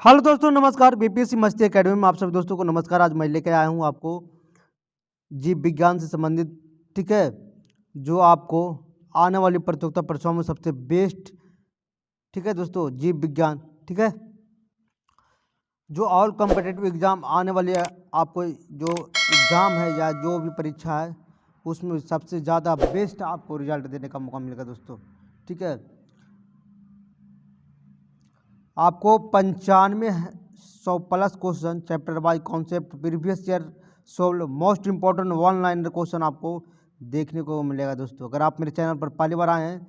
Hello दोस्तों, नमस्कार। BPSC मस्ती एकेडमी में आप सभी दोस्तों को नमस्कार। आज मैं लेकर आया हूँ आपको जीव विज्ञान से संबंधित, ठीक है, जो आपको आने वाली प्रतियोगिता परीक्षाओं में सबसे बेस्ट, ठीक है दोस्तों, जीव विज्ञान, ठीक है, जो ऑल कॉम्पिटिटिव एग्जाम आने वाली है, आपको जो एग्ज़ाम है या जो भी परीक्षा है उसमें सबसे ज़्यादा बेस्ट आपको रिजल्ट देने का मौका मिलेगा दोस्तों, ठीक है। आपको 9500+ question chapter by concept previous year solve most important one liner question आपको देखने को मिलेगा दोस्तों। अगर आप मेरे चैनल पर पहली बार आए हैं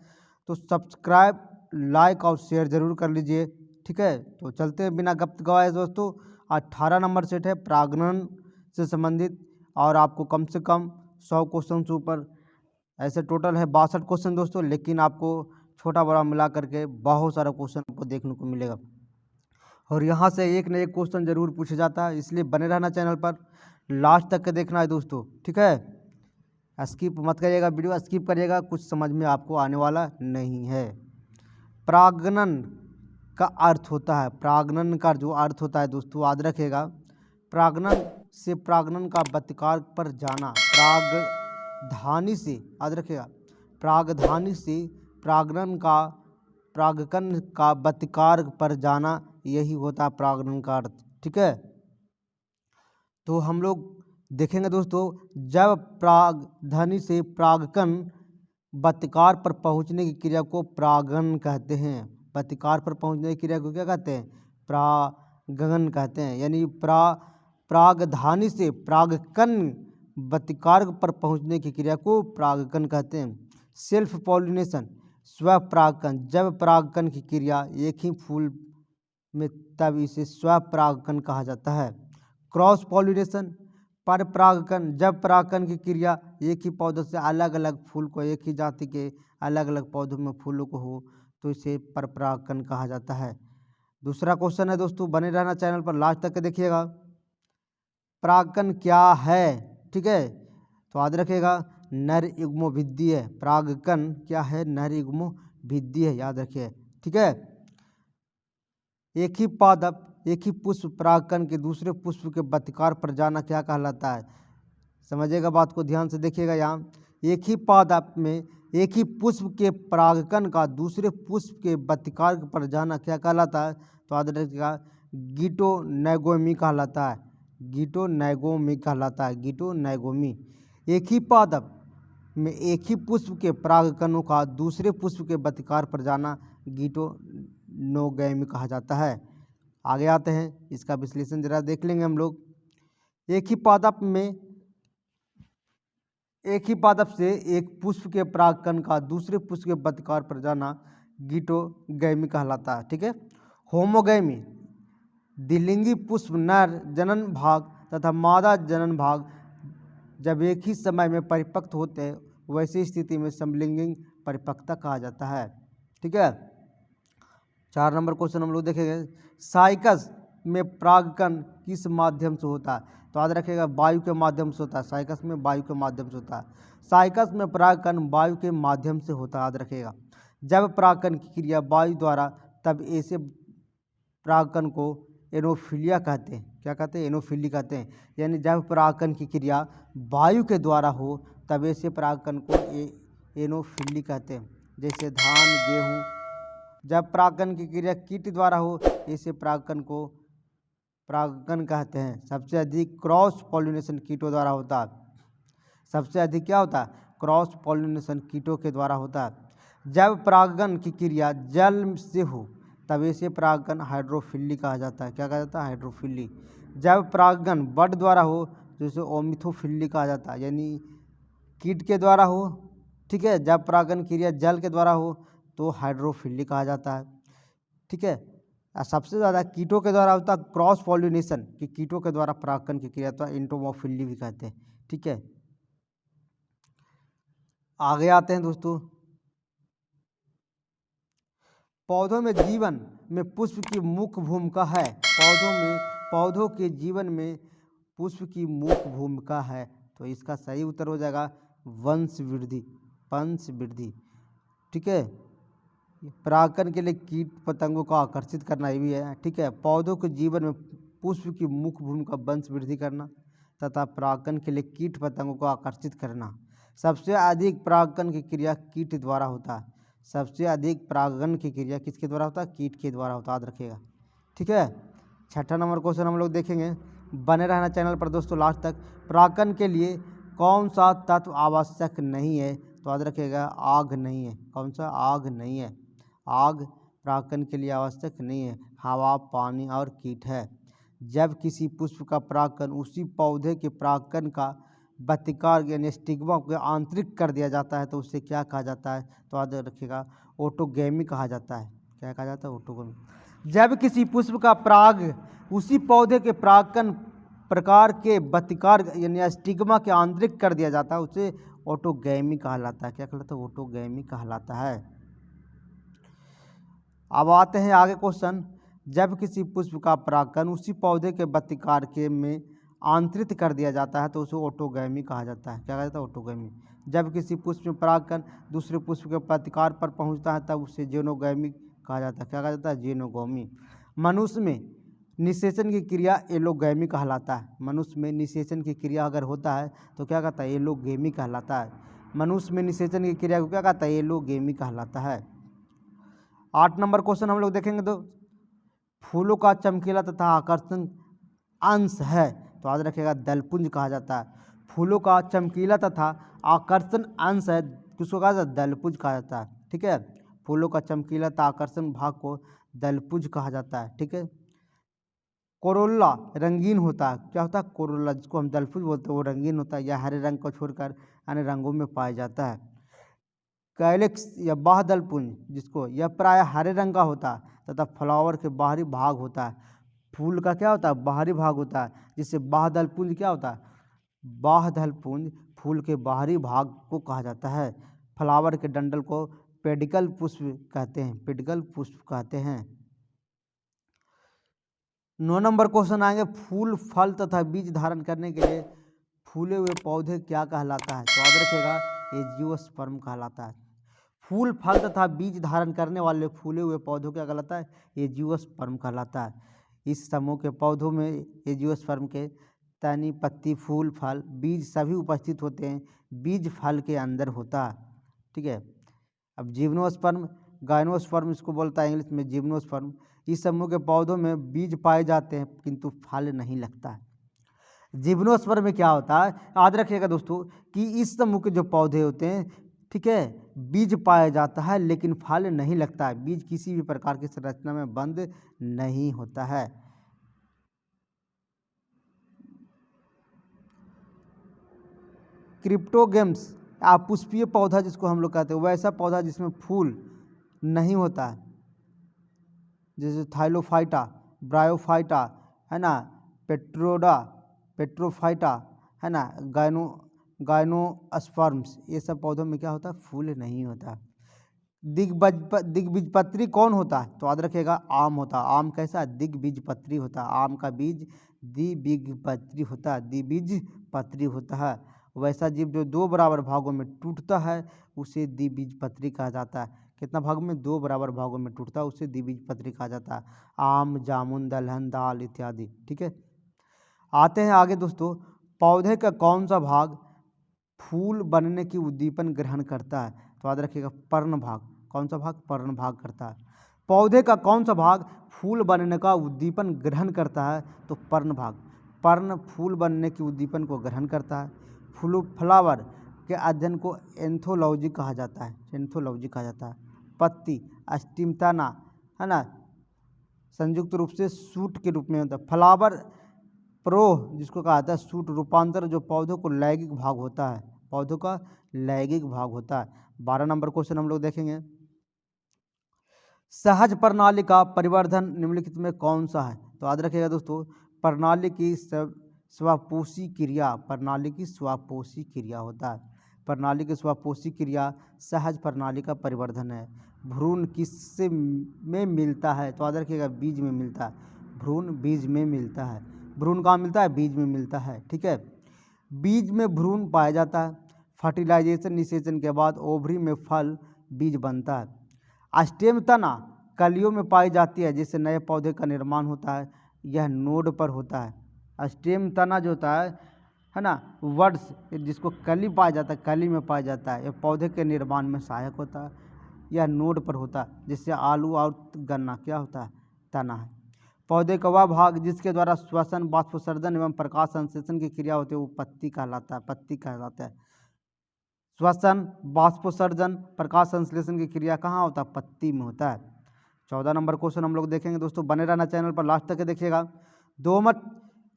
तो सब्सक्राइब, लाइक और शेयर ज़रूर कर लीजिए, ठीक है। तो चलते हैं बिना गप गवाए दोस्तों। 18 नंबर सेट है प्रागणन से संबंधित और आपको कम से कम 100 क्वेश्चन से ऊपर, ऐसे टोटल है 62 क्वेश्चन दोस्तों, लेकिन आपको छोटा बड़ा मिला करके बहुत सारा क्वेश्चन आपको देखने को मिलेगा और यहाँ से एक न एक क्वेश्चन जरूर पूछा जाता है, इसलिए बने रहना चैनल पर, लास्ट तक के देखना है दोस्तों, ठीक है। स्किप मत करिएगा, वीडियो स्किप करिएगा, कुछ समझ में आपको आने वाला नहीं है। प्रागणन का अर्थ होता है, प्रागणन का जो अर्थ होता है दोस्तों याद रखिएगा, प्रागणन से प्रागणन का बतिकार पर जाना, प्रागधानी से, याद रखिएगा, प्रागधानी से प्रागकन का बतिकार पर जाना, यही होता है प्रागणन का अर्थ, ठीक है। तो हम लोग देखेंगे दोस्तों, जब प्रागधानी से प्रागकन बतिकार पर पहुंचने की क्रिया को प्रागन कहते हैं। बतिकार पर पहुंचने की क्रिया को क्या कहते हैं? प्रागन कहते हैं। यानी प्रागधानी से प्रागकन बतिकार पर पहुंचने की क्रिया को प्रागकन कहते हैं। सेल्फ पॉलिनेशन, स्वपरागकन, जब परागकन की क्रिया एक ही फूल में तब इसे स्वपरागकन कहा जाता है। क्रॉस पॉलिनेशन, पर परागकन, जब परागकन की क्रिया एक ही पौधे से अलग अलग फूल को, एक ही जाति के अलग अलग पौधों में फूलों को हो तो इसे पर परागकन कहा जाता है। दूसरा क्वेश्चन है दोस्तों, बने रहना चैनल पर, लास्ट तक के देखिएगा। परागकन क्या है, ठीक है, तो याद रखिएगा नर युग्म भित्ति है। परागकन क्या है? नर युग्म भित्ति है, याद रखिए, ठीक है। एक ही पादप, एक ही पुष्प परागकन के दूसरे पुष्प के बतिकार पर जाना क्या कहलाता है? समझिएगा, बात को ध्यान से देखिएगा। यहाँ एक ही पादप में एक ही पुष्प के परागकन का दूसरे पुष्प के बतिकार पर जाना क्या कहलाता है? तो याद रखिएगा गिटोनैगोमी कहलाता है। गिटोनैगोमी कहलाता है, गिटोनैगोमी। एक ही पादप में एक ही पुष्प के परागकणों का दूसरे पुष्प के बतिकार पर जाना गिटोनोगैमी कहा जाता है। आगे आते हैं, इसका विश्लेषण जरा देख लेंगे हम लोग। एक ही पादप से एक पुष्प के परागकण का दूसरे पुष्प के बतिकार पर जाना गिटोगैमी कहलाता है, ठीक है। होमोगैमी, द्विलिंगी पुष्प नर जनन भाग तथा मादा जनन भाग जब एक ही समय में परिपक्व होते हैं, वैसी स्थिति में समलिंगी परिपक्वता कहा जाता है, ठीक है। 4 नंबर क्वेश्चन हम लोग देखेंगे। साइकस में परागकण किस माध्यम से होता है? तो याद रखिएगा वायु के माध्यम से होता है। साइकस में वायु के माध्यम से होता है। साइकस में परागकण वायु के माध्यम से होता है, याद रखिएगा। जब परागकण की क्रिया वायु द्वारा, तब ऐसे परागकण को एनोफिलिया कहते हैं। क्या कहते हैं? एनोफिली कहते हैं। यानी जब परागकण की क्रिया वायु के द्वारा हो तब ऐसे परागकण को एनोफिली कहते हैं। जैसे धान, गेहूँ। जब परागकण की क्रिया कीट द्वारा हो, ऐसे परागकण को परागकण कहते हैं। सबसे अधिक क्रॉस पॉलिनेशन कीटों द्वारा होता है। सबसे अधिक क्या होता है? क्रॉस पॉलिनेशन कीटों के द्वारा होता है। जब परागकण की क्रिया जल से हो तब ऐसे परागकण हाइड्रोफिली कहा जाता है। क्या कहा जाता है? हाइड्रोफिली। जब परागकण बड द्वारा हो तो इसे ओमिथोफिली कहा जाता है, यानी कीट के द्वारा हो, ठीक है। जब परागकण क्रिया जल के द्वारा हो तो हाइड्रोफिली कहा जाता है, ठीक है। सबसे ज़्यादा कीटों के द्वारा होता है क्रॉस पॉलिनेशन, कि कीटों के द्वारा परागकण की क्रिया तो एंटोमोफिली भी कहते हैं, ठीक है। आगे आते हैं दोस्तों। पौधों में जीवन में पुष्प की मुख्य भूमिका है। पौधों के जीवन में पुष्प की मुख्य भूमिका है, तो इसका सही उत्तर हो जाएगा वंश वृद्धि, ठीक है। परागकण के लिए कीट पतंगों को आकर्षित करना ये भी है, ठीक है। पौधों के जीवन में पुष्प की मुख्य भूमिका वंश वृद्धि करना तथा परागकण के लिए कीट पतंगों को आकर्षित करना। सबसे अधिक परागकण की क्रिया कीट द्वारा होता है। सबसे अधिक परागण की क्रिया किसके द्वारा होता है? कीट के द्वारा होता है, याद रखिएगा, ठीक है। छठा नंबर क्वेश्चन हम लोग देखेंगे, बने रहना चैनल पर दोस्तों लास्ट तक। परागकण के लिए कौन सा तत्व आवश्यक नहीं है? तो याद रखिएगा आग नहीं है। कौन सा? आग नहीं है। आग परागकण के लिए आवश्यक नहीं है। हवा, पानी और कीट है। जब किसी पुष्प का परागकण उसी पौधे के परागकण का बतिकार यानी स्टिग्मा को आंतरिक कर दिया जाता है तो उसे क्या कहा जाता है? तो याद रखिएगा ऑटोगैमी कहा जाता है। क्या कहा जाता है? ऑटोगैमी। जब किसी पुष्प का पराग उसी पौधे के परागकण प्रकार के बतिकार यानी स्टिग्मा के आंतरिक कर दिया जाता है उसे ऑटोगैमी कहलाता है। क्या कहलाता है? ऑटोगैमी कहलाता है। अब आते हैं आगे क्वेश्चन, जब किसी पुष्प का परागकण उसी पौधे के बतिकार के में आंतरित कर दिया जाता है तो उसे ऑटोगैमी कहा जाता है। क्या कहा जाता है? ऑटोगैमी। जब किसी पुष्प में परागकण दूसरे पुष्प के बतिकार पर पहुंचता है तब उसे जेनोगैमी कहा जाता है। क्या कहा जाता है? जेनोगैमी। मनुष्य में निषेचन की क्रिया एलोगैमी कहलाता है। मनुष्य में निषेचन की क्रिया अगर होता है तो क्या कहता है? एलोगैमी कहलाता है। मनुष्य में निषेचन की क्रिया को क्या कहता है? एलोगैमी कहलाता है। 8 नंबर क्वेश्चन हम लोग देखेंगे तो फूलों का चमकीला तथा आकर्षण अंश है तो याद रखिएगा दलपुंज कहा जाता है। फूलों का चमकीला तथा आकर्षण अंश है किसको कहा जाता है? दलपुंज कहा जाता है, ठीक है। फूलों का चमकीला तथा आकर्षण भाग को दलपुंज कहा जाता है, ठीक है। कोरोला रंगीन होता है। क्या होता है? कोरोला, जिसको हम दलपुंज बोलते हैं, वो रंगीन होता है। यह हरे रंग को छोड़कर अन्य रंगों में पाया जाता है। कैलिक्स या बाह्यदलपुंज जिसको यह प्राय हरे रंग का होता है तथा फ्लावर के बाहरी भाग होता है। फूल का क्या होता है? बाहरी भाग होता है, जिससे बाह्यदलपुंज क्या होता है? बाह्यदलपुंज फूल के बाहरी भाग को कहा जाता है। फ्लावर के डंडल को पेडिकल पुष्प कहते हैं। पेडिकल पुष्प कहते हैं। 9 नंबर क्वेश्चन आएंगे, फूल, फल तथा बीज धारण करने के लिए फूले हुए पौधे क्या कहलाता है? तो याद रखिएगा एंजियोस्पर्म कहलाता है। फूल, फल तथा बीज धारण करने वाले फूले हुए पौधों क्या कहलाता है? एंजियोस्पर्म कहलाता है। इस समूह के पौधों में एंजियोस्पर्म के तनी, पत्ती, फूल, फल, बीज सभी उपस्थित होते हैं। बीज फल के अंदर होता है, ठीक है। अब जिम्नोस्पर्म, गायनोस्पर्म इसको बोलता है इंग्लिश में जिम्नोस्पर्म। इस समूह के पौधों में बीज पाए जाते हैं किंतु फल नहीं लगता है। जिम्नोस्पर्म में क्या होता है? याद रखिएगा दोस्तों कि इस समूह के जो पौधे होते हैं, ठीक है, बीज पाया जाता है लेकिन फल नहीं लगता है। बीज किसी भी प्रकार की संरचना में बंद नहीं होता है। क्रिप्टोगेम्स पुष्पीय पौधा जिसको हम लोग कहते हैं, वैसा पौधा जिसमें फूल नहीं होता है, जैसे थाइलोफाइटा, ब्रायोफाइटा, है ना, पेट्रोडा, पेट्रोफाइटा, है ना, गायनोस्पर्म्स, ये सब पौधों में क्या होता है? फूल नहीं होता। दिग्बीजपत्री कौन होता है? तो याद रखिएगा आम होता है। आम कैसा? दिग्बीजपत्री होता है। आम का बीज द्विबीजपत्री होता है, द्विबीजपत्री होता है। वैसा जीव जो 2 बराबर भागों में टूटता है उसे द्विबीजपत्री कहा जाता है। कितना भाग में? 2 बराबर भागों में टूटता है, उसे द्विबीजपत्री कहा जाता है। आम, जामुन, दलहन, दाल इत्यादि, ठीक है। आते हैं आगे दोस्तों, पौधे का कौन सा भाग फूल बनने की उद्दीपन ग्रहण करता है? तो याद रखिएगा पर्ण भाग। कौन सा भाग? पर्ण भाग करता है। पौधे का कौन सा भाग फूल बनने का उद्दीपन ग्रहण करता है? तो पर्ण भाग। पर्ण फूल बनने की उद्दीपन को ग्रहण करता है। फ्लावर के अध्ययन को एंथोलॉजी कहा जाता है। एंथोलॉजी कहा जाता है। पत्ती, स्टिग्माना, है ना, संयुक्त रूप से सूट के रूप में होता है। फ्लावर प्रोह जिसको कहा जाता है सूट रूपांतर, जो पौधों को लैंगिक भाग होता है, पौधों का लैंगिक भाग होता है। 12 नंबर क्वेश्चन हम लोग देखेंगे, सहज प्रणाली का परिवर्धन निम्नलिखित में कौन सा है? तो याद रखिएगा दोस्तों प्रणाली की स्वापोषी क्रिया, प्रणाली की स्वापोषी क्रिया होता है। प्रणाली की स्वापोषी क्रिया सहज प्रणाली का परिवर्धन है। भ्रूण किससे में मिलता है? तो याद रखिएगा बीज में मिलता है। भ्रूण बीज में मिलता है। भ्रूण कहाँ मिलता है? बीज में मिलता है, ठीक है। बीज में भ्रूण पाया जाता है। फर्टिलाइजेशन, निषेचन के बाद ओवरी में फल बीज बनता है। स्टेम तना कलियों में पाई जाती है जिससे नए पौधे का निर्माण होता है, यह नोड पर होता है। स्टेम तना जो होता है ना, वर्ड्स जिसको कली पाया जाता है, कली में पाया जाता है, यह पौधे के निर्माण में सहायक होता है, यह नोड पर होता है, जिससे आलू और गन्ना क्या होता है, तना है। पौधे का वह भाग जिसके द्वारा श्वसन, बाष्पोत्सर्जन एवं प्रकाश संश्लेषण की क्रिया होती है वो पत्ती कहलाता है, पत्ती कहलाता है। श्वसन, बाष्पोत्सर्जन, प्रकाश संश्लेषण की क्रिया कहाँ होता है, पत्ती में होता है। 14 नंबर क्वेश्चन हम लोग देखेंगे दोस्तों, बने रहना चैनल पर, लास्ट तक देखिएगा। दोमट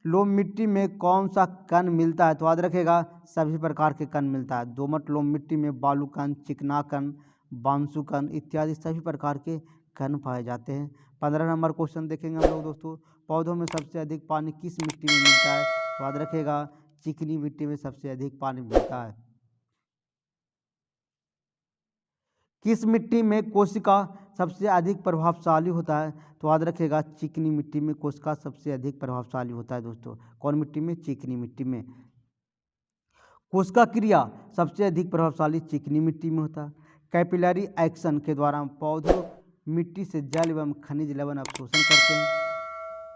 लोम मिट्टी में कौन सा कण मिलता है, तो याद रखेगा सभी प्रकार के कण मिलता है। दोमट लोम मिट्टी में बालू कण, चिकना कण, बांसु कण इत्यादि सभी प्रकार के कण पाए जाते हैं। 15 नंबर क्वेश्चन देखेंगे हम लोग दोस्तों, पौधों में सबसे अधिक पानी किस मिट्टी में मिलता है, तो याद रखेगा चिकनी मिट्टी में सबसे अधिक पानी मिलता है। किस मिट्टी में कोशिका सबसे अधिक प्रभावशाली होता है, तो याद रखेगा चिकनी मिट्टी में कोशिका सबसे अधिक प्रभावशाली होता है दोस्तों। कौन मिट्टी में, चिकनी मिट्टी में। कोशिका क्रिया सबसे अधिक प्रभावशाली चिकनी मिट्टी में होता है। कैपिलरी एक्शन के द्वारा पौधों मिट्टी से जल एवं खनिज लवण अवशोषण करते हैं,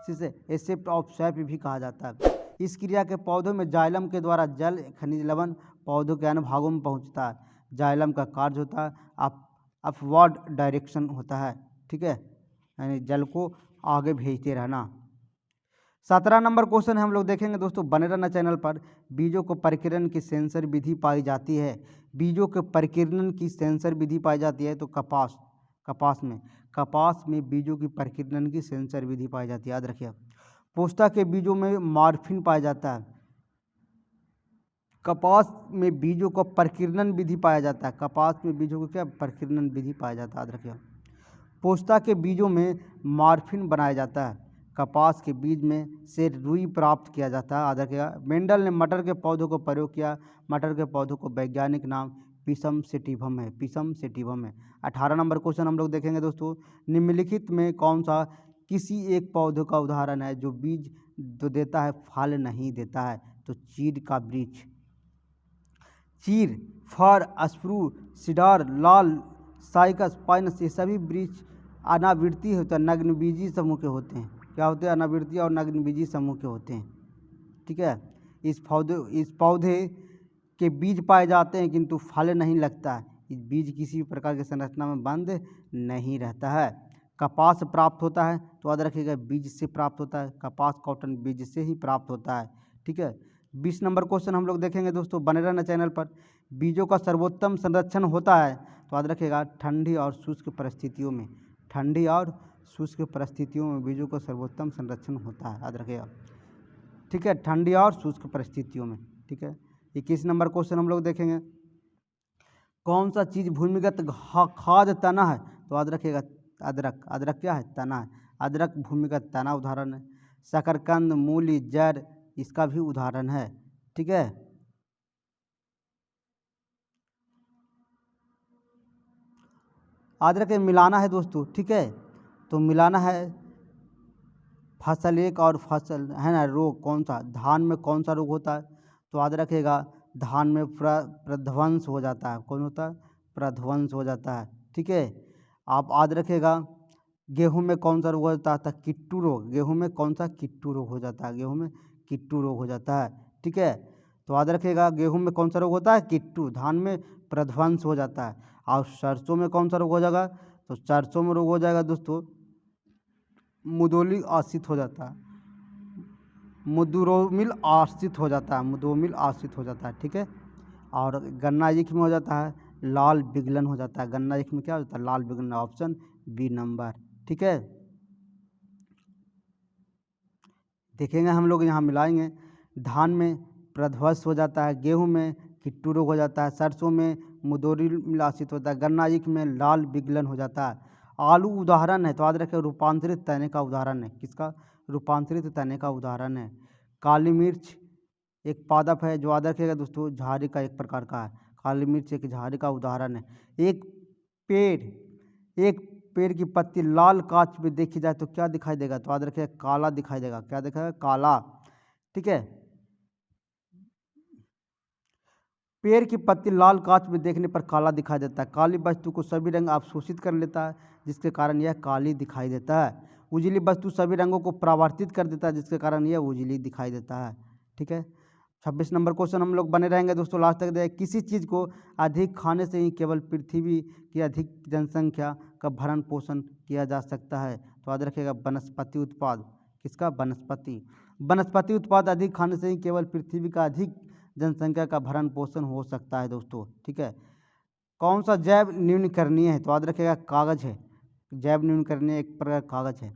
जिसे एसेप्ट ऑफ सैप भी कहा जाता है। इस क्रिया के पौधों में जाइलम के द्वारा जल खनिज लवण पौधों के अन्य भागों में पहुंचता है। जाइलम का कार्य होता है अपवर्ड डायरेक्शन होता है, ठीक है, यानी जल को आगे भेजते रहना। 17 नंबर क्वेश्चन हम लोग देखेंगे दोस्तों, बने रहना चैनल पर। बीजों को परिकिरण की सेंसर विधि पाई जाती है, बीजों के परिकिरण की सेंसर विधि पाई जाती है, तो कपास में बीजों की परिकिरण की सेंसर विधि पाई जाती है, याद रखिए। पोस्ता के बीजों में मॉर्फिन पाया जाता है, कपास में बीजों का परिकिरण विधि पाया जाता है, कपास में बीजों को क्या परिकिरण विधि पाया जाता है, याद रखिए। पोस्ता के बीजों में मॉर्फिन बनाया जाता है, कपास के बीज में से रुई प्राप्त किया जाता है, याद रखिएगा। मेंडल ने मटर के पौधों को प्रयोग किया, मटर के पौधों को वैज्ञानिक नाम पिसम सेटिवम है, पिसम सेटिवम है। 18 नंबर क्वेश्चन हम लोग देखेंगे दोस्तों, निम्नलिखित में कौन सा किसी एक पौधे का उदाहरण है जो बीज जो देता है फल नहीं देता है, तो चीड़ का वृक्ष। चीड़, फर, स्प्रू, सिडार, लाल, साइकस, पाइनस ये सभी वृक्ष अनावृत्ति होते हैं, नग्नबीजी समूह के होते हैं। क्या होते हैं, अनावृत्ति और नग्नबीजी समूह के होते हैं, ठीक है। इस पौधे के बीज पाए जाते हैं किंतु फल नहीं लगता है, इस बीज किसी भी प्रकार की संरचना में बंद नहीं रहता है। कपास प्राप्त होता है, तो याद रखिएगा बीज से प्राप्त होता है, कपास कॉटन बीज से ही प्राप्त होता है, ठीक है। 20 नंबर क्वेश्चन हम लोग देखेंगे दोस्तों, बने रहना चैनल पर। बीजों का सर्वोत्तम संरक्षण होता है, तो याद रखिएगा ठंडी और शुष्क परिस्थितियों में, ठंडी और शुष्क परिस्थितियों में बीजों का सर्वोत्तम संरक्षण होता है, याद रखिएगा, ठीक है, ठंडी और शुष्क परिस्थितियों में, ठीक है। 21 नंबर क्वेश्चन हम लोग देखेंगे, कौन सा चीज़ भूमिगत खाद्य तना है, तो याद रखिएगा अदरक। अदरक क्या है, तना है, अदरक भूमिगत तना उदाहरण है। शकरकंद, मूली, जड़ इसका भी उदाहरण है, ठीक है। याद रखें मिलाना है दोस्तों, ठीक है, तो मिलाना है फसल एक और फसल है ना, रोग कौन सा, धान में कौन सा रोग होता है, तो याद रखेगा धान में प्रध्वंस हो जाता है, कौन होता है, प्रध्वंस हो जाता है, ठीक है। आप याद रखेगा गेहूं में कौन सा रोग होता था, किट्टू रोग, गेहूं में कौन सा किट्टू रोग हो जाता है, गेहूं में किट्टू रोग हो जाता है, ठीक है। तो याद रखेगा गेहूं में कौन सा रोग होता है, किट्टू, धान में प्रध्वंस हो जाता है। और सरसों में कौन सा रोग हो जाएगा, तो सरसों में रोग हो जाएगा दोस्तों मुदोली आश्रित हो जाता है, मुदुरोमिल आश्रित हो जाता है, मुदोमिल आश्रित हो जाता है, ठीक है। और गन्ना एक में हो जाता है लाल विगलन हो जाता है, गन्ना एक में क्या हो जाता है, लाल विगलन, ऑप्शन बी नंबर, ठीक है। देखेंगे हम लोग यहाँ मिलाएंगे, धान में प्रध्वंस हो जाता है, गेहूं में किट्टू रोग हो जाता है, सरसों में मुदोरी मिलासित होता है, गन्ना एक में लाल विगलन हो जाता है। आलू उदाहरण है, तो याद रखें रूपांतरित तने का उदाहरण है, किसका, रूपांतरित तने का उदाहरण है। काली मिर्च एक पादप है, जो याद रखेगा दोस्तों झाड़ी का एक प्रकार का है, काली मिर्च एक झाड़ी का उदाहरण है। एक पेड़ की पत्ती लाल कांच में देखी जाए तो क्या दिखाई देगा, तो याद रखिए काला दिखाई देगा, क्या दिखाएगा, काला, ठीक है। पेड़ की पत्ती लाल कांच में देखने पर काला दिखाई देता है। काली वस्तु को सभी रंग अवशोषित कर लेता है, जिसके कारण यह काली दिखाई देता है। उजली वस्तु सभी रंगों को परावर्तित कर देता है, जिसके कारण यह उजली दिखाई देता है। ठीक है, 26 नंबर क्वेश्चन हम लोग बने रहेंगे दोस्तों, लास्ट तक देखें। किसी चीज़ को अधिक खाने से ही केवल पृथ्वी की अधिक जनसंख्या का भरण पोषण किया जा सकता है। तो याद रखिएगा वनस्पति उत्पाद। किसका? वनस्पति। वनस्पति उत्पाद अधिक खाने से ही केवल पृथ्वी का अधिक जनसंख्या का भरण पोषण हो सकता है दोस्तों। ठीक है, कौन सा जैव न्यूनीकरणीय है? तो याद रखिएगा कागज़ है। जैव न्यूनीकरणीय एक प्रकार कागज़ है।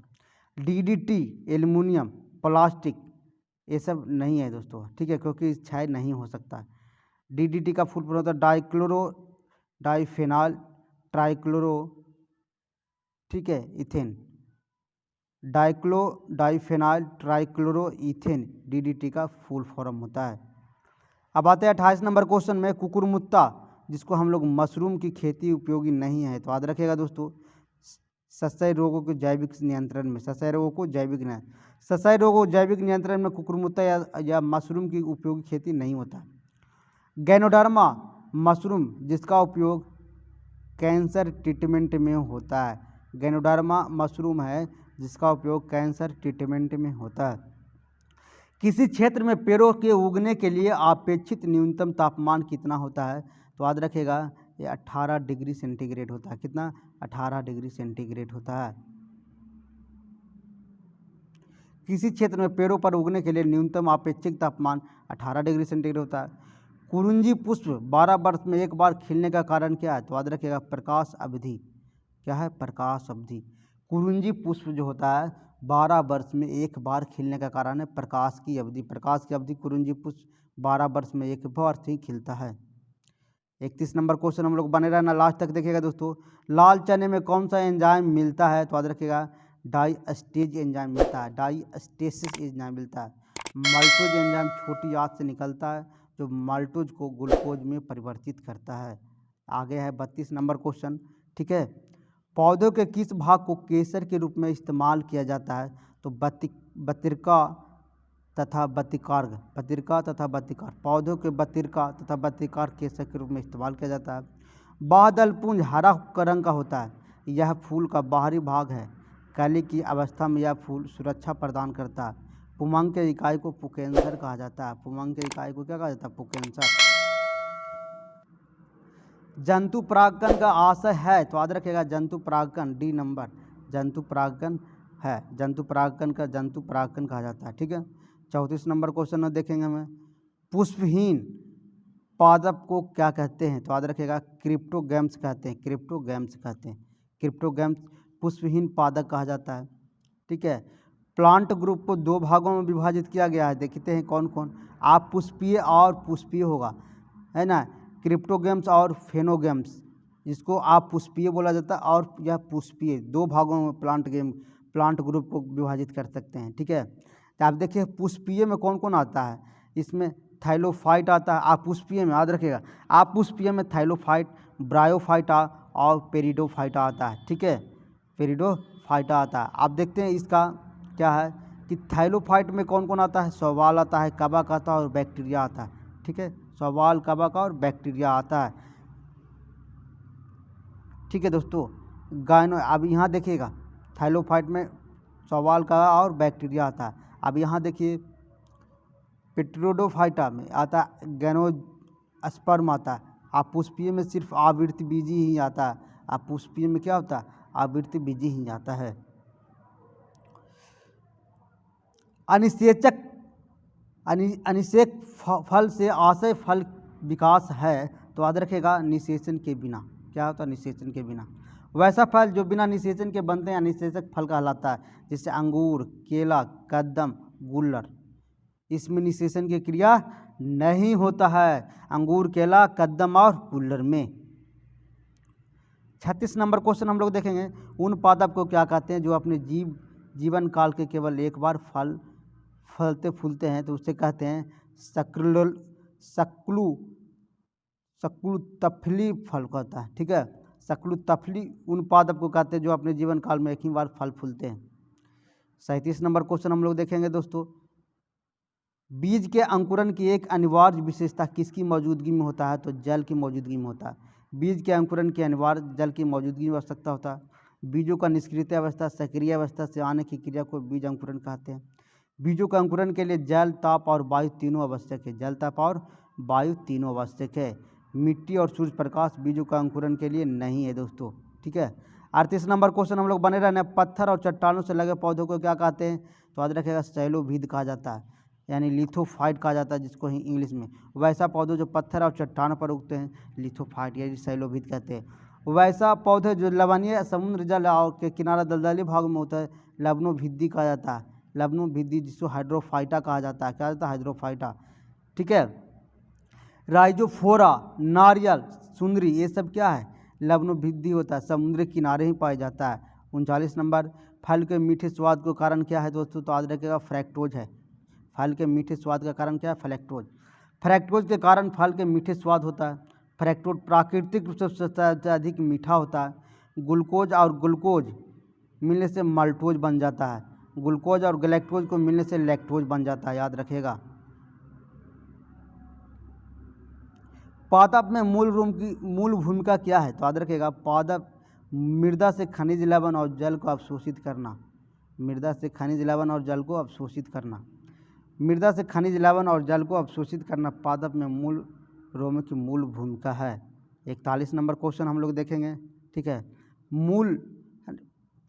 DDT, एल्युमिनियम, प्लास्टिक, ये सब नहीं है दोस्तों। ठीक है, क्योंकि क्षय नहीं हो सकता। DDT का फुल फॉर्म होता है डाइक्लोरो डाइफेनॉल ट्राइक्लोरो, ठीक है, इथेन। डाइफेनॉल ट्राइक्लोरो इथेन DDT का फुल फॉर्म होता है। अब आते हैं 28 नंबर क्वेश्चन में। कुकुरमुत्ता, जिसको हम लोग मशरूम की खेती उपयोगी नहीं है। तो याद रखिएगा दोस्तों, सस्य रोगों के जैविक नियंत्रण में, सस्य रोगों को जैविक नियंत्रण में कुकुरमुत्ता या मशरूम की उपयोगी खेती नहीं होता। गैनोडर्मा मशरूम, जिसका उपयोग कैंसर ट्रीटमेंट में होता है। गैनोडर्मा मशरूम है जिसका उपयोग कैंसर ट्रीटमेंट में होता है। किसी क्षेत्र में पेड़ों के उगने के लिए अपेक्षित न्यूनतम तापमान कितना होता है? तो याद रखिएगा ये 18 डिग्री सेंटीग्रेड होता है। कितना? 18 डिग्री सेंटीग्रेड होता है। किसी क्षेत्र में पेड़ों पर उगने के लिए न्यूनतम अपेक्षित तापमान 18 डिग्री सेंटीग्रेड होता है। कुरुंजी पुष्प 12 वर्ष में एक बार खिलने का कारण क्या है? तो याद रखिएगा प्रकाश अवधि। क्या है? प्रकाश अवधि। कुरुंजी पुष्प जो होता है 12 वर्ष में एक बार खिलने का कारण है प्रकाश की अवधि। प्रकाश की अवधि कुरुंजी पुष्प 12 वर्ष में एक बार ही खिलता है। 31 नंबर क्वेश्चन हम लोग बने रहना, लास्ट तक देखिएगा दोस्तों। लाल चने में कौन सा एंजाइम मिलता है? तो याद रखिएगा डाइस्टेज एंजाइम मिलता है। डाइस्टेसिस एंजाइम मिलता है। माल्टोज एंजाइम छोटी आंत से निकलता है जो माल्टोज को ग्लूकोज में परिवर्तित करता है। आगे है 32 नंबर क्वेश्चन। ठीक है, पौधों के किस भाग को केसर के रूप में इस्तेमाल किया जाता है? तो बतिरिका तथा बतिकारक। बतिरिका तथा बतिकार, पौधों के बतिरिका तथा बतिकार केसर के रूप में इस्तेमाल किया जाता है। बादल पुंज हरा रंग का होता है। यह फूल का बाहरी भाग है। कली की अवस्था में यह फूल सुरक्षा प्रदान करता है। पुमंग के इकाई को पुकेंसर कहा जाता है। पुमंग के इकाई को क्या कहा जाता है? पुकेंसर। जंतु परागण का आशय है। तो याद रखिएगा जंतु परागण, D नंबर, जंतु परागण है। जंतु परागण कहा जाता है। ठीक है, 34 नंबर क्वेश्चन में देखेंगे हमें, पुष्पहीन पादप को क्या कहते हैं? तो याद रखिएगा क्रिप्टोगैम्स कहते हैं। क्रिप्टोगैम्स पुष्पहीन पादप कहा जाता है। ठीक है, प्लांट ग्रुप को 2 भागों में विभाजित किया गया है। देखते हैं कौन कौन। आप पुष्पीय और पुष्पीय होगा, है ना, क्रिप्टोगैम्स और फेनोगैम्स, जिसको आप पुष्पीय बोला जाता है और यह पुष्पीय, 2 भागों में प्लांट ग्रुप को विभाजित कर सकते हैं। ठीक है, तो आप देखिए पुष्पीय में कौन कौन आता है। इसमें थाइलोफाइट आता है। आप पुष्पीय में याद रखिएगा, आप पुष्पीय में थाइलोफाइट, ब्रायोफाइटा और पेरिडोफाइटा आता है। ठीक है, पेरिडोफाइटा आता है। आप देखते हैं इसका क्या है कि थाइलोफाइट में कौन कौन आता है? शैवाल आता है, कवक आता है और बैक्टीरिया आता है। ठीक है, शैवाल, कवक और बैक्टीरिया आता है। ठीक है दोस्तों, अब यहाँ देखिएगा थाइलोफाइट में शैवाल का और बैक्टीरिया आता है। अब यहाँ देखिए पेट्रोडोफाइटा में आता है गैनोस्पर्म आता है। आप पुष्पीय में सिर्फ आवृत्ति बीजी ही आता है। आप पुष्पीय में क्या होता है? आवृत्ति बीजी ही आता है। अनिषेक फल से आशय फल विकास है। तो याद रखेगा निषेचन के बिना। क्या होता है? निषेचन के बिना। वैसा फल जो बिना निषेचन के बनते हैं अनिषेचक फल कहलाता है, जैसे अंगूर, केला, कदम, गुल्लर। इसमें निषेचन की क्रिया नहीं होता है, अंगूर, केला, कदम और गुल्लर में। 36 नंबर क्वेश्चन हम लोग देखेंगे, उन पादप को क्या कहते हैं जो अपने जीवन काल के केवल एक बार फलते फूलते हैं? तो उससे कहते हैं शक्लुतफली फल कहता है। ठीक है, शक्लुतफली उन पादप को कहते हैं जो अपने जीवन काल में एक ही बार फल फूलते हैं। 37 नंबर क्वेश्चन हम लोग देखेंगे दोस्तों, बीज के अंकुरण की एक अनिवार्य विशेषता किसकी मौजूदगी में होता है? तो जल की मौजूदगी में होता है। बीज के अंकुरण की अनिवार्य जल की मौजूदगी में आवश्यकता होता है। बीजों का निष्क्रिय अवस्था सक्रिय अवस्था से आने की क्रिया को बीज अंकुरण कहते हैं। बीजों के अंकुरण के लिए जल, ताप और वायु तीनों आवश्यक है। जल, ताप और वायु तीनों आवश्यक है। मिट्टी और सूर्य प्रकाश बीजों का अंकुरण के लिए नहीं है दोस्तों, ठीक है। 38 नंबर क्वेश्चन हम लोग बने रहने, पत्थर और चट्टानों से लगे पौधों को क्या कहते हैं? तो याद रखिएगा शैलोभिद कहा जाता है, यानी लिथोफाइट कहा जाता है जिसको इंग्लिश में। वैसा पौधे जो पत्थर और चट्टान पर उगते हैं लिथोफाइट या शैलोभिद कहते हैं। वैसा पौधे जो लवणीय समुद्र जल के किनारा दलदली भाग में होता है लवणोभिद्दी कहा जाता है। लवणोभिद्दी जिसको हाइड्रोफाइटा कहा जाता है, क्या जाता है? हाइड्रोफाइटा, ठीक है। राइजोफोरा, नारियल, सुंदरी, ये सब क्या है? लवणोभिद्दी होता है, समुद्र के किनारे ही पाया जाता है। 39 नंबर, फल के मीठे स्वाद का कारण क्या है दोस्तों? तो याद रखिएगा फ्रैक्टोज है। फल के मीठे स्वाद का कारण क्या है? फ्रैक्टोज। फ्रैक्टोज के कारण फल के मीठे स्वाद होता है। फ्रैक्टोज प्राकृतिक रूप से सबसे अधिक मीठा होता है। ग्लूकोज और ग्लूकोज मिलने से माल्टोज बन जाता है। ग्लूकोज और गैलेक्टोज को मिलने से लैक्टोज बन जाता है, याद रखिएगा। पादप में मूल भूमिका क्या है? तो याद रखिएगा पादप मृदा से खनिज लवण और जल को अवशोषित करना। मृदा से खनिज लवण और जल को अवशोषित करना। मृदा से खनिज लवण और जल को अवशोषित करना पादप में रोमों की मूल भूमिका है। 41 नंबर क्वेश्चन हम लोग देखेंगे, ठीक है।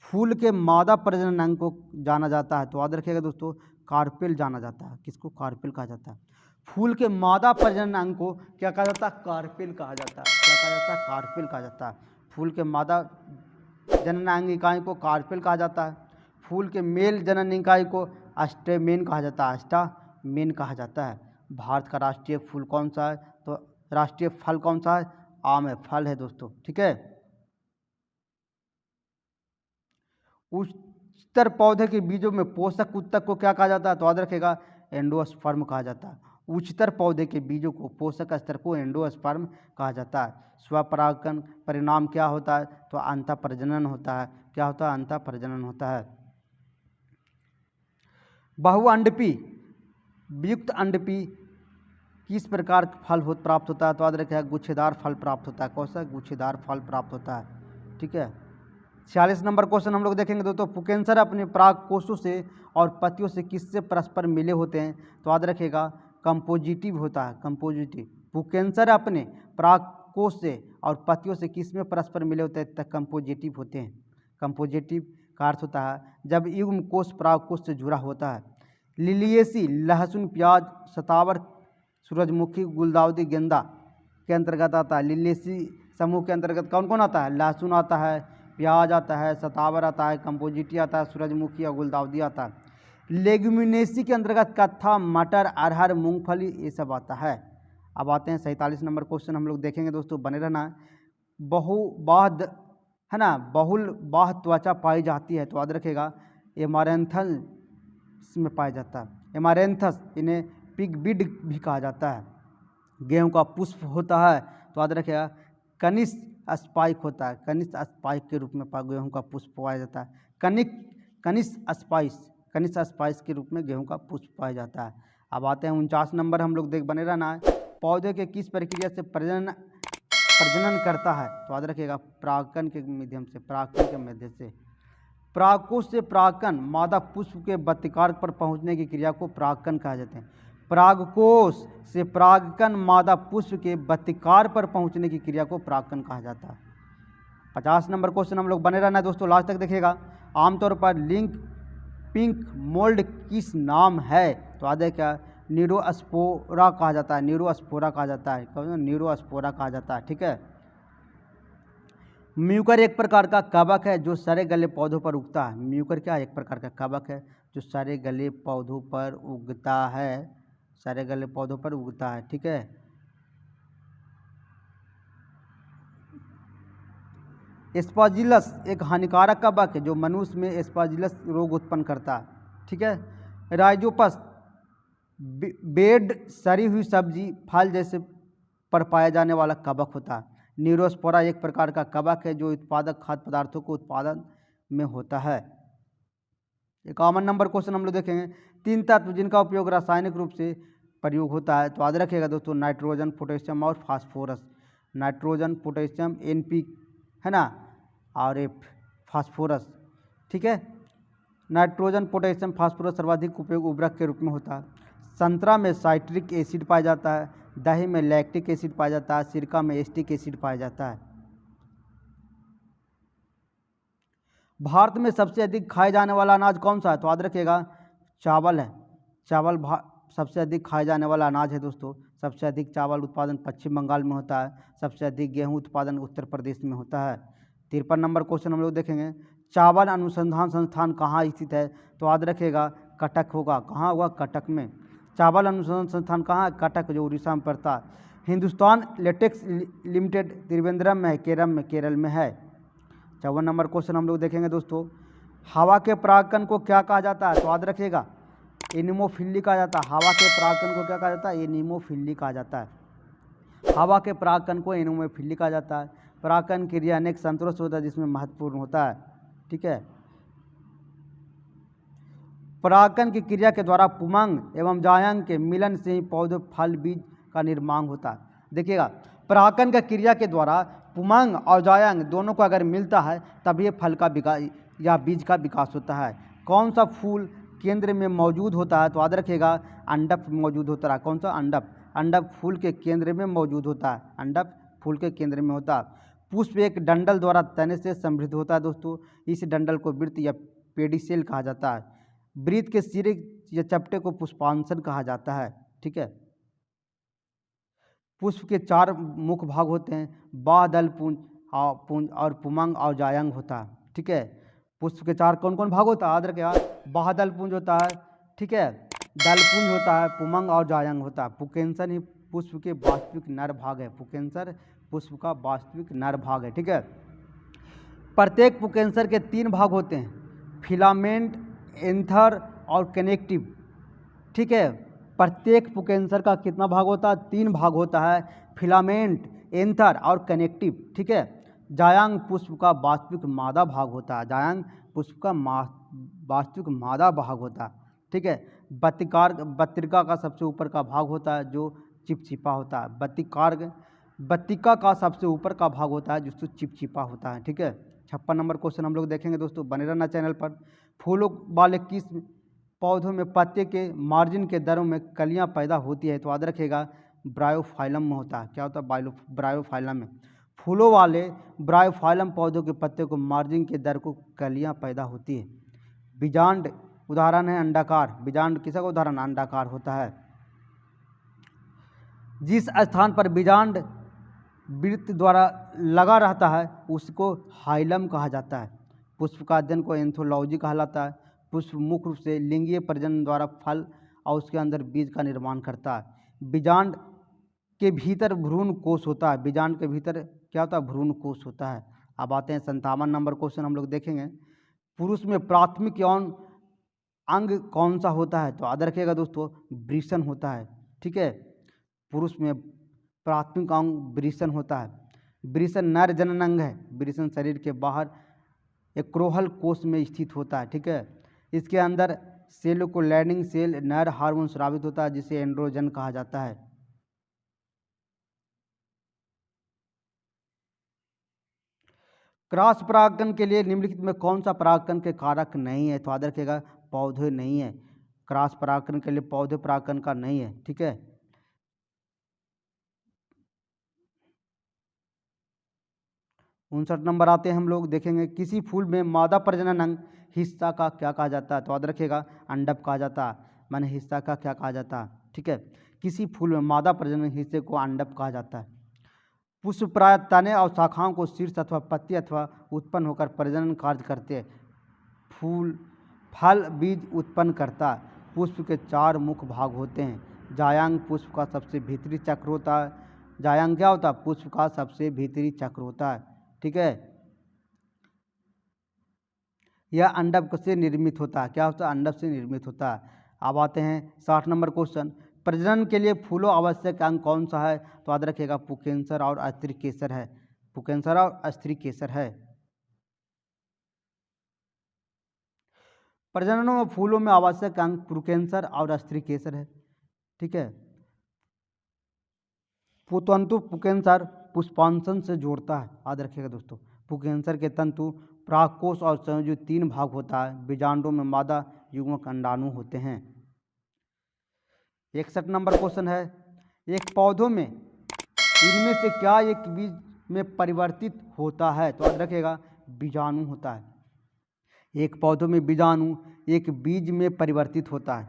फूल के मादा प्रजनन अंग को जाना जाता है, तो याद रखिएगा दोस्तों कार्पेल जाना जाता है। किसको? कार्पेल कहा जाता है। फूल के मादा प्रजनन अंग को क्या कहा जाता है? कार्पेल कहा जाता है। क्या कहा जाता है? कार्पेल कहा जाता है। फूल के मादा जनन अंग इकाई को कार्पेल कहा जाता है। फूल के मेल जनन इकाई को अस्टेमेन कहा जाता है। अस्टामेन कहा जाता है। भारत का राष्ट्रीय फूल कौन सा है? तो राष्ट्रीय फल कौन सा है? आम है, फल है दोस्तों, ठीक है। उच्चतर पौधे के बीजों में पोषक ऊतक को क्या कहा जाता है? तो याद रखेगा एंडोस्पर्म कहा जाता है। उच्चतर पौधे के बीजों को पोषक स्तर को एंडोस्पर्म कहा जाता है। स्वपरागण परिणाम क्या होता है? तो अंतः प्रजनन होता है। क्या होता है? अंतः प्रजनन होता है। बहुअंडपी वियुक्त अंडपी किस प्रकार फल प्राप्त होता है? तो याद रखिएगा गुच्छेदार फल प्राप्त होता है। कौन सा? गुच्छेदार फल प्राप्त होता है, ठीक है। 46 नंबर क्वेश्चन हम लोग देखेंगे दोस्तों, पुकेंसर अपने पराग कोषों से और पत्तियों से किससे परस्पर मिले होते हैं? तो याद रखिएगा कंपोजिटिव होता है, कंपोजिटिव। पुकेंसर अपने पराग कोष से और पत्तियों से किस में परस्पर मिले होते हैं? तक कंपोजिटिव होते हैं। कंपोजिटिव का अर्थ होता है जब युग्म कोष पराग कोष से जुड़ा होता है। लिलिएसी लहसुन, प्याज, सतावर, सूरजमुखी, गुलदाउदी, गेंदा के अंतर्गत आता है। लिलिएसी समूह के अंतर्गत कौन कौन आता है? लहसुन आता है, प्याज आता है, सतावर आता है, कंपोजिटी आता है, सूरजमुखी और गुलदाउदी आता है। लेग्यूमिनेसी के अंतर्गत कत्था, मटर, अरहर, मूंगफली ये सब आता है। अब आते हैं 47 नंबर क्वेश्चन हम लोग देखेंगे दोस्तों, बने रहना। बहुबाह है ना, बहुल बाह त्वचा पाई जाती है, तो याद रखेगा एमारेंथस में पाया जाता है। एमारेंथस, इन्हें पिगविड भी कहा जाता है। गेहूं का पुष्प होता है, तो याद रखेगा कनिष्क स्पाइक होता है। कनिष्क स्पाइक के रूप में गेहूं का पुष्प पाया जाता है। कनिष्क स्पाइस के रूप में गेहूं का पुष्प पाया जाता है। अब आते हैं 49 नंबर हम लोग बने रहना है। पौधे के किस प्रक्रिया से प्रजनन करता है? तो याद रखिएगा परागकण के माध्यम से। परागकण के माध्यम से परागकोश से परागकण मादा पुष्प के बत्तिकार पर पहुंचने की क्रिया को परागकण कहा जाता है। परागकोश से परागकण मादा पुष्प के बत्तिकार पर पहुंचने की क्रिया को परागकण कहा जाता है। 50 नंबर क्वेश्चन हम लोग बने रहना है दोस्तों, लास्ट तक देखिएगा। आमतौर पर पिंक मोल्ड किस नाम है? तो याद है क्या? न्यूरोस्पोरा कहा जाता है। न्यूरोस्पोरा कहा जाता है। न्यूरोस्पोरा कहा जाता है, ठीक है। म्यूकर एक प्रकार का कवक है जो सड़े गले पौधों पर उगता है। म्यूकर क्या है? एक प्रकार का कवक है जो सड़े गले पौधों पर उगता है। सड़े गले पौधों पर उगता है, ठीक है। एस्पाजिलस एक हानिकारक कवक है जो मनुष्य में एस्पाजिलस रोग उत्पन्न करता है, ठीक है। राइजोपस बेड सड़ी हुई सब्जी फल जैसे पर पाया जाने वाला कवक होता है। न्यूरोस्पोरा एक प्रकार का कवक है जो उत्पादक खाद्य पदार्थों को उत्पादन में होता है। 51 नंबर क्वेश्चन हम लोग देखेंगे, 3 तत्व जिनका उपयोग रासायनिक रूप से प्रयोग होता है, तो याद रखिएगा दोस्तों, नाइट्रोजन, पोटेशियम और फास्फोरस। नाइट्रोजन, पोटेशियम, NP है ना, और ये फास्फोरस, ठीक है। नाइट्रोजन, पोटेशियम, फास्फोरस सर्वाधिक उपयोग उर्वरक के रूप में होता है। संतरा में साइट्रिक एसिड पाया जाता है, दही में लैक्टिक एसिड पाया जाता है, सिरका में एसिटिक एसिड पाया जाता है। भारत में सबसे अधिक खाए जाने वाला अनाज कौन सा है, तो याद रखिएगा चावल है। चावल सबसे अधिक खाए जाने वाला अनाज है दोस्तों। सबसे अधिक चावल उत्पादन पश्चिम बंगाल में होता है, सबसे अधिक गेहूं उत्पादन उत्तर प्रदेश में होता है। 53 नंबर क्वेश्चन हम लोग देखेंगे, चावल अनुसंधान संस्थान कहाँ स्थित है, तो याद रखिएगा कटक होगा। कहाँ होगा, कटक में। चावल अनुसंधान संस्थान कहाँ है, कटक, जो उड़ीसा में पड़ता है। हिंदुस्तान लेटेक्स लिमिटेड त्रिवेंद्रम में है, केरल में है। 54 नंबर क्वेश्चन हम लोग देखेंगे दोस्तों, हवा के परागकण को क्या कहा जाता है, तो याद रखिएगा एनिमोफिली कहा जाता है। हवा के परागकण को क्या कहा जाता है, एनिमोफिली कहा जाता है। हवा के परागकण को एनिमोफिली कहा जाता है। परागकण क्रिया अनेक संतरों से होता है, जिसमें महत्वपूर्ण होता है, ठीक है। परागकण की क्रिया के द्वारा पुमंग एवं जायंग के मिलन से ही पौधे फल बीज का निर्माण होता है। देखिएगा, परागकण का क्रिया के द्वारा पुमंग और जायंग दोनों को अगर मिलता है तब ये फल का विकास या बीज का विकास होता है। कौन सा फूल केंद्र में मौजूद होता है, तो याद रखिएगा अंडप मौजूद होता है। कौन सा, अंडप। अंडप फूल के केंद्र में मौजूद होता है। अंडप फूल के केंद्र में होता है। पुष्प एक डंडल द्वारा तने से समृद्ध होता है दोस्तों। इस डंडल को वृत्त या पेडिसेल कहा जाता है। वृत्त के सिरे या चपटे को पुष्पांशन कहा जाता है, ठीक है। पुष्प के 4 मुख्य भाग होते हैं, बाह, दल, पुंज और पुमंग और जायंग होता है, ठीक है। पुष्प के 4 कौन कौन भाग होता है, याद रखिएगा बाह, दल, पुंज होता है, ठीक है। दल पुंज होता है, पुमंग और जायंग होता है। पुंकेसर ही पुष्प के वास्तविक नर भाग है। पुंकेसर पुष्प का वास्तविक नर भाग है, ठीक है। प्रत्येक पुंकेसर के 3 भाग होते हैं, फिलामेंट, एंथर और कनेक्टिव, ठीक है। प्रत्येक पुंकेसर का कितना भाग होता है, 3 भाग होता है, फिलामेंट, एंथर और कनेक्टिव, ठीक है। जायंग पुष्प का वास्तविक मादा भाग होता है। जायंग पुष्प का वास्तविक मादा भाग होता है, ठीक है। बत्तिका का सबसे ऊपर का भाग होता है जो चिपचिपा होता है। बत्तिका का सबसे ऊपर का भाग होता है जो चिपचिपा होता है, ठीक है। 56 नंबर क्वेश्चन हम लोग देखेंगे दोस्तों, बने रहना चैनल पर। फूलों वाले किस पौधों में पत्ते के मार्जिन के दरों में कलियां पैदा होती है, तो याद रखिएगा ब्रायोफाइलम में होता है। क्या होता है, ब्रायोफाइलम में। फूलों वाले ब्रायोफाइलम पौधों के पत्ते को मार्जिन के दर को कलियां पैदा होती है। बीजांड उदाहरण है अंडाकार। बीजांड किसका उदाहरण, अंडाकार होता है। जिस स्थान पर बीजांड वृत्त द्वारा लगा रहता है उसको हाइलम कहा जाता है। पुष्प का अध्ययन को एंथोलॉजी कहलाता है। पुष्प मुख्य रूप से लिंगीय प्रजनन द्वारा फल और उसके अंदर बीज का निर्माण करता है। बीजांड के भीतर भ्रूण कोष होता है। बीजांड के भीतर क्या होता है, भ्रूण कोष होता है। अब आते हैं 57 नंबर क्वेश्चन हम लोग देखेंगे, पुरुष में प्राथमिक यौन अंग कौन सा होता है, तो याद रखिएगा दोस्तों वृषण होता है, ठीक है। पुरुष में प्राथमिक अंग वृषण होता है। वृषण नर जनन अंग है। वृषण शरीर के बाहर एक्रोहल कोष में स्थित होता है, ठीक है। इसके अंदर सेल को लैंडिंग सेल नर हार्मोन स्रावित होता है जिसे एंड्रोजन कहा जाता है। क्रॉस परागकण के लिए निम्नलिखित में कौन सा परागकण के कारक नहीं है, तो याद रखिएगा पौधे नहीं है। क्रॉस परागकण के लिए पौधे परागकण का नहीं है, ठीक है। 59 नंबर आते हैं हम लोग देखेंगे, किसी फूल में मादा प्रजनन अंग हिस्सा का क्या कहा जाता है, तो याद रखिएगा अंडप कहा जाता है। माने हिस्सा का क्या कहा जाता है, ठीक है। किसी फूल में मादा प्रजनन हिस्से को अंडप कहा जाता है। पुष्प प्राय तने और शाखाओं को शीर्ष अथवा पत्ती अथवा उत्पन्न होकर प्रजनन कार्य करते हैं। फल बीज उत्पन्न करता है। पुष्प के 4 मुख्य भाग होते हैं। जायांग पुष्प का सबसे भीतरी चक्र होता है। जायांग क्या होता है, पुष्प का सबसे भीतरी चक्र होता है, ठीक है। यह अंडप से निर्मित होता है। क्या होता है, अंडप से निर्मित होता है। अब आते हैं 60 नंबर क्वेश्चन, प्रजनन के लिए फूलों आवश्यक अंग कौन सा है, तो याद रखिएगा पुंकेसर और स्त्री केसर है। पुंकेसर और स्त्री केसर है। प्रजनन व फूलों में आवश्यक अंग पुंकेसर और स्त्री केसर है। ठीक है, पुतंतु पुंकेसर पुष्पांशन से जोड़ता है। याद रखिएगा दोस्तों, पुंकेसर के तंतु परागकोश और संयोजी 3 भाग होता है। बीजांडों में मादा युग्मक अंडाणु होते हैं। 61 नंबर क्वेश्चन है, एक पौधों में इनमें से क्या एक बीज में परिवर्तित होता है? तो याद रखिएगा, बीजाणु होता है। एक पौधों में बीजाणु एक बीज में परिवर्तित होता है।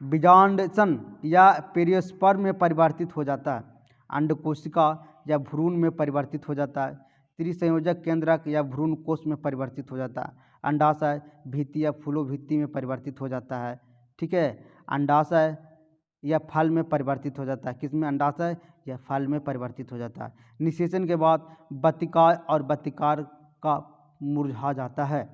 बीजांडसन या पेरियोस्पर्म में परिवर्तित हो जाता है। अंडकोशिका या भ्रूण में परिवर्तित हो जाता है। त्रिसंयोजक केंद्रक या भ्रूण कोश में परिवर्तित हो जाता है। अंडाशय भित्ति या फूलोभित्ति में परिवर्तित हो जाता है। ठीक है, अंडाशय या फल में परिवर्तित हो जाता है। किसमें? अंडाशय या फल में परिवर्तित हो जाता है। निषेचन के बाद बत्तिका और बत्तिकार का मुरझा जाता है।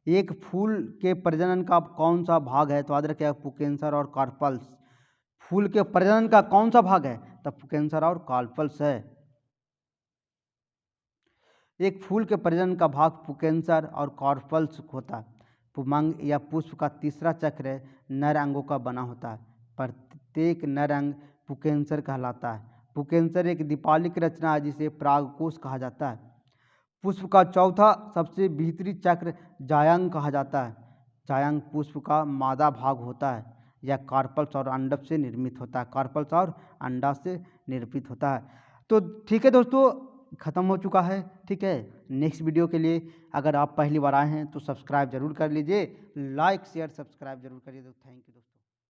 एक फूल के प्रजनन का कौन सा भाग है? तो याद रखिएगा, पुंकेसर और कार्पल्स। फूल के प्रजनन का कौन सा भाग है? तो पुंकेसर और कार्पल्स है। एक फूल के प्रजनन का भाग पुंकेसर और कार्पल्स होता है। पुंमंग या पुष्प का तीसरा चक्र नर अंगों का बना होता है। प्रत्येक नर अंग पुंकेसर कहलाता है। पुंकेसर एक दीपालिक रचना है जिसे परागकोश कहा जाता है। पुष्प का चौथा सबसे भीतरी चक्र जायंग कहा जाता है। जायंग पुष्प का मादा भाग होता है। यह कार्पल्स और अंडक से निर्मित होता है। कार्पल्स और अंडा से निर्मित होता है। तो ठीक है दोस्तों, ख़त्म हो चुका है। ठीक है, नेक्स्ट वीडियो के लिए अगर आप पहली बार आए हैं तो सब्सक्राइब जरूर कर लीजिए, लाइक शेयर सब्सक्राइब जरूर करिए। तो थैंक यू दोस्तों।